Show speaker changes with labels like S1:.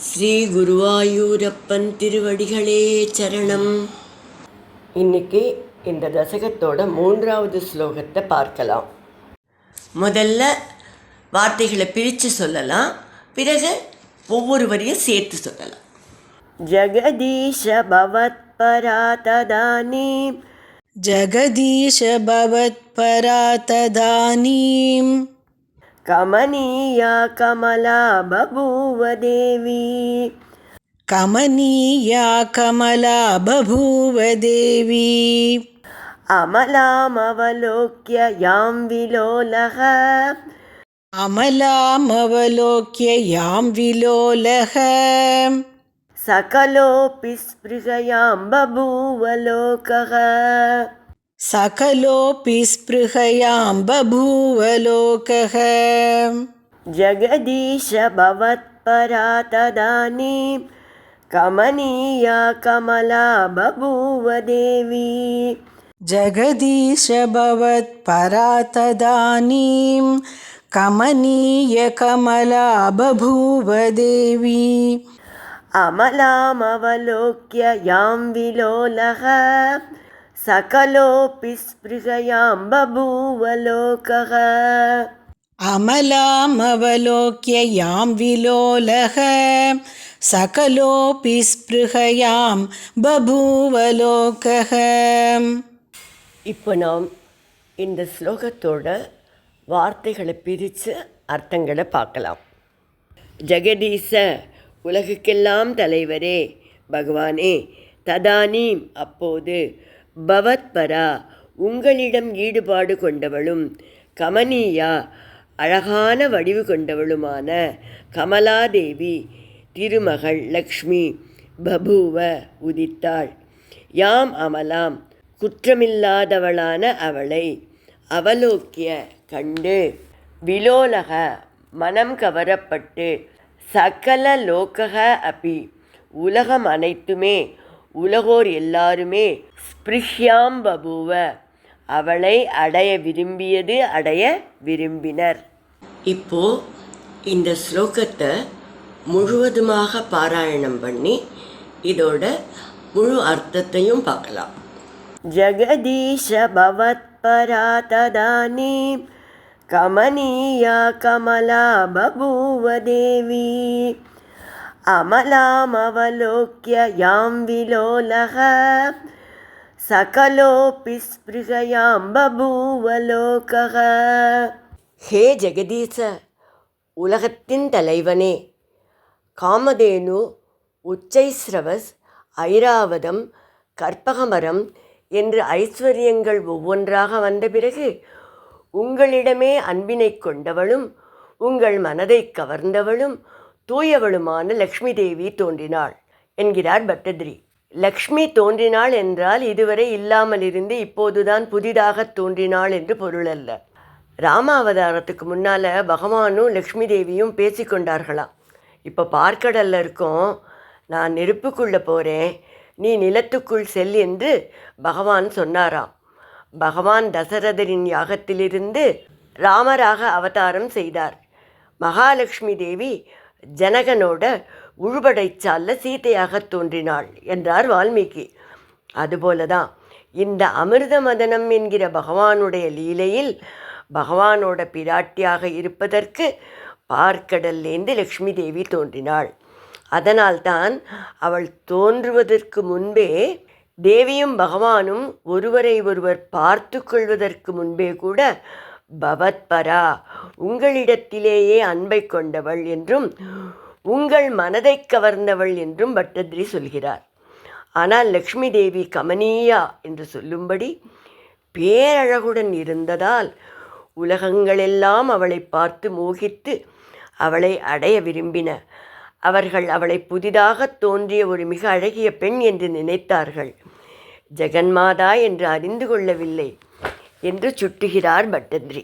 S1: ஸ்ரீ குருவாயூரப்பன் திருவடிகளே சரணம். இன்னைக்கு இந்த தசகத்தோட 3வது ஸ்லோகத்தை பார்க்கலாம். முதல்ல வார்த்தைகளை பிரித்து சொல்லலாம், பிறகு ஒவ்வொரு வரியும் சேர்த்து சொல்லலாம். ஜெகதீஷ பவத் பரா ததானீம்,
S2: ஜெகதீஷ பவத் பரா ததானீம்,
S1: கமனீயா கமலா பபூவ தேவி,
S2: கமனீயா கமலா பபூவ தேவி,
S1: அமலாமவலோக்ய யாம் விலோலக,
S2: அமலாமவலோக்ய யாம் விலோலக,
S1: சகலோபி ஸ்பிருகயாம் பபூவ லோகः,
S2: சகலோபி ஸ்பிருஹயாம் பபூவ லோகः.
S1: ஜெகதீஷ பவத் பரா ததானீம், கமனீயா கமலா பபூவ தேவி,
S2: ஜெகதீஷ பவத் பரா ததானீம், கமனீய கமலா பபூவ தேவி,
S1: அமலாமவலோக்ய யாம் விலோலக, சகலோபி ஸ்பிருகயாம் பபூவ லோகः,
S2: அமலாமவலோக்ய யாம் விலோலக, சகலோபி ஸ்பிருஹயாம் பபூவ லோகः.
S1: இப்போ நாம் இந்த ஸ்லோகத்தோட வார்த்தைகளை பிரித்து அர்த்தங்களை பார்க்கலாம். ஜெகதீச உலகுக்கெல்லாம் தலைவரே பகவானே, ததானீம் அப்போது, பவத்பரா உங்களிடம் ஈடுபாடு கொண்டவளும், கமனீயா அழகான வடிவு கொண்டவளுமான கமலாதேவி திருமகள் லக்ஷ்மி பபூவ உதித்தாள். யாம் அமலாம் குற்றமில்லாதவளான அவளை, அவலோக்கிய கண்டு, விலோலக மனம் கவரப்பட்டு, சகல லோகக அபி உலகம் அனைத்துமே உலகோர் எல்லாருமே, ஸ்பிருஹ்யாம் பபூவ அவளை அடைய விரும்பியது அடைய விரும்பினர். இப்போ இந்த ஸ்லோகத்தை முழுவதுமாக பாராயணம் பண்ணி இதோட முழு அர்த்தத்தையும் பார்க்கலாம். ஜெகதீஷ பவத் பரா ததானீம், கமனீயா கமலா பபூவ தேவி, அமலாமவலோக்ய யாம் விலோலக, சகலோபி ஸ்பிருகயாம் பபூவ லோகः. ஹே ஜெகதீச உலகத்தின் தலைவனே, காமதேனு, உச்சைஸ்ரவஸ், ஐராவதம், கற்பகமரம் என்று ஐஸ்வர்யங்கள் ஒவ்வொன்றாக வந்த பிறகு உங்களிடமே அன்பினை கொண்டவளும் உங்கள் மனதை கவர்ந்தவளும் தூயவளுமான லக்ஷ்மி தேவி தோன்றினாள் என்கிறார் பட்டதிரி. லக்ஷ்மி தோன்றினாள் என்றால் இதுவரை இல்லாமல் இருந்து இப்போதுதான் புதிதாக தோன்றினாள் என்று பொருள் அல்ல. ராமாவதாரத்துக்கு முன்னால் பகவானும் லக்ஷ்மி தேவியும் பேசிக்கொண்டார்களாம். இப்போ பார்க்கடலில் இருக்கோம், நான் நெருப்புக்குள்ளே போகிறேன், நீ நிலத்துக்குள் செல் என்று பகவான் சொன்னாராம். பகவான் தசரதரின் யாகத்திலிருந்து ராமராக அவதாரம் செய்தார். மகாலட்சுமி தேவி ஜனகனோட உழுபடைச்சால சீதையாக தோன்றினாள் என்றார் வால்மீகி. அதுபோலதான் இந்த அமிர்த மதனம் என்கிற பகவானுடைய லீலையில் பகவானோட பிராட்டியாக இருப்பதற்கு பார்க்கடல்லேந்து லக்ஷ்மி தேவி தோன்றினாள். அதனால்தான் அவள் தோன்றுவதற்கு முன்பே தேவியும் பகவானும் ஒருவரை ஒருவர் பார்த்து கொள்வதற்கு முன்பே கூட பவத்பரா உங்களிடத்திலேயே அன்பை கொண்டவள் என்றும் உங்கள் மனதை கவர்ந்தவள் என்றும் பட்டதிரி சொல்கிறார். ஆனால் லக்ஷ்மி தேவி கமனீயா என்று சொல்லும்படி பேரழகுடன் இருந்ததால் உலகங்களெல்லாம் அவளை பார்த்து மோகித்து அவளை அடைய விரும்பின. அவர்கள் அவளை புதிதாக தோன்றிய ஒரு மிக அழகிய பெண் என்று நினைத்தார்கள். ஜெகன்மாதா என்று அறிந்து கொள்ளவில்லை என்று சுட்டுகிறார் பட்டதிரி.